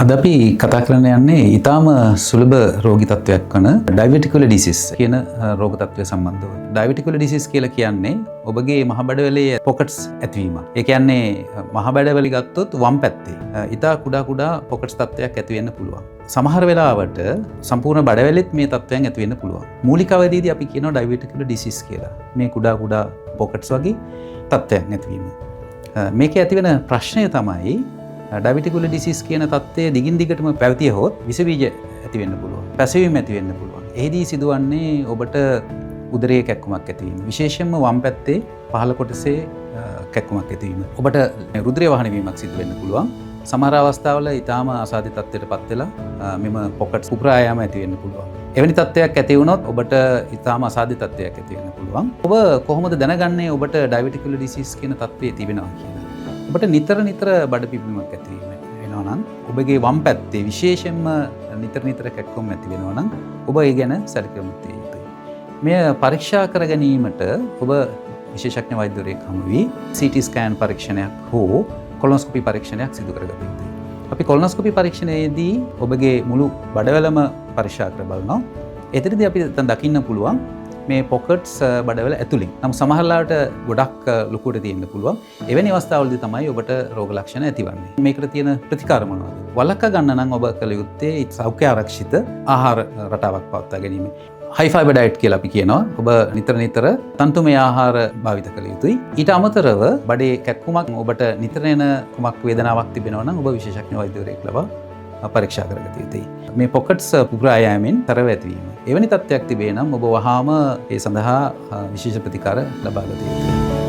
අද අපි කතා කරන්න යන්නේ ඊටාම සුලභ රෝගී තත්වයක් වන ඩයබටිකුලර් ඩිසීස් කියන රෝග තත්වය සම්බන්ධව. ඩයබටිකුලර් ඩිසීස් කියලා කියන්නේ ඔබගේ මහ බඩවැලේ පොකට්ස් ඇතිවීම. ඒ කියන්නේ මහ බඩවැලි ගත්තොත් වම් පැත්තේ ඊටා කුඩා පොකට්ස් තත්වයක් ඇති වෙන්න පුළුවන්. සමහර වෙලාවට සම්පූර්ණ බඩවැලෙත් මේ තත්වයන් ඇති වෙන්න පුළුවන්. මූලික අවධියේදී අපි කියනවා ඩයබටිකුලර් ඩිසීස් කියලා. මේ කුඩා පොකට්ස් වගේ තත්වයක් ඇතිවීම. මේකේ ඇතිවෙන ප්‍රශ්නය තමයි ඩයබටිකුලර් ඩිසීස් කියන තත්ත්වය දිගින් දිගටම පැවතියහොත් විස බීජ ඇති වෙන්න පුළුවන්. පැසවීම ඇති වෙන්න පුළුවන්. එහිදී සිදුවන්නේ ඔබට උදරයේ කැක්කුමක් ඇතිවීම. විශේෂයෙන්ම වම් පැත්තේ පහළ කොටසේ කැක්කුමක් ඇතිවීම. ඔබට රුධිරය වහන වීමක් සිදු වෙන්න පුළුවන්. සමහර අවස්ථාවල ඊටාම අසාධ්‍ය තත්ත්වයටපත් වෙලා මෙම පොකට්ස් උපුරා යාම ඇති වෙන්න පුළුවන්. එවැනි තත්ත්වයක් ඇති වුණොත් ඔබට ඊටාම අසාධ්‍ය තත්ත්වයක් ඇති වෙන්න පුළුවන්. ඔබ කොහොමද දැනගන්නේ ඔබට ඩයබටිකුලර් ඩිසීස් කියන තත්ත්වයේ තිබෙනවා කියලා? ඔබට නිතර බඩ පිපීමක් ඇති වෙනවා නම් ඔබගේ වම් පැත්තේ විශේෂයෙන්ම නිතර කැක්කුම් ඇති වෙනවා නම් ඔබ ඒ ගැන සැලකිලිමත් වෙන්න යුතුයි. මෙය පරීක්ෂා කර ගැනීමට ඔබ විශේෂඥ වෛද්‍යවරයෙක් හමු වී CT ස්කෑන් පරීක්ෂණයක් හෝ කොලොනොස්කෝපි පරීක්ෂණයක් සිදු කරගත යුතුයි. අපි කොලොනොස්කෝපි පරීක්ෂණයේදී ඔබගේ මුළු බඩවැලම පරීක්ෂා කර බලනවා. එතනදී අපි දකින්න පුළුවන් මේ පොකට්ස් බඩවැල ඇතුලේ. නමුත් සමහර ලාවට ගොඩක් ලොකුට තියෙන්න පුළුවන්. එවැනි අවස්ථාවලදී තමයි ඔබට රෝග ලක්ෂණ ඇතිවන්නේ. මේකට තියෙන ප්‍රතිකාර මොනවද? වළක්වා ගන්න නම් ඔබ කළ යුත්තේ සෞඛ්‍ය ආරක්ෂිත ආහාර රටාවක් පවත්වා ගැනීම. හයි ෆයිබර් ඩයට් කියලා අපි කියනවා. ඔබ නිතර තන්තුමය ආහාර භාවිත කළ යුතුයි. ඊට අමතරව බඩේ කැක්කුමක් ඔබට නිතර එන කුමක් වේදනාවක් තිබෙනවා නම් ඔබ විශේෂඥ වෛද්‍යවරයෙක් ලබා පරීක්ෂා කරගත යුතුයි. මේ පොකට්ස් පුපුරා යාමෙන් තරව ඇතිවීම. එවැනි තත්ත්වයක් තිබේ නම් ඔබ වහාම ඒ සඳහා විශේෂ ප්‍රතිකාර ලබා ගත යුතුයි.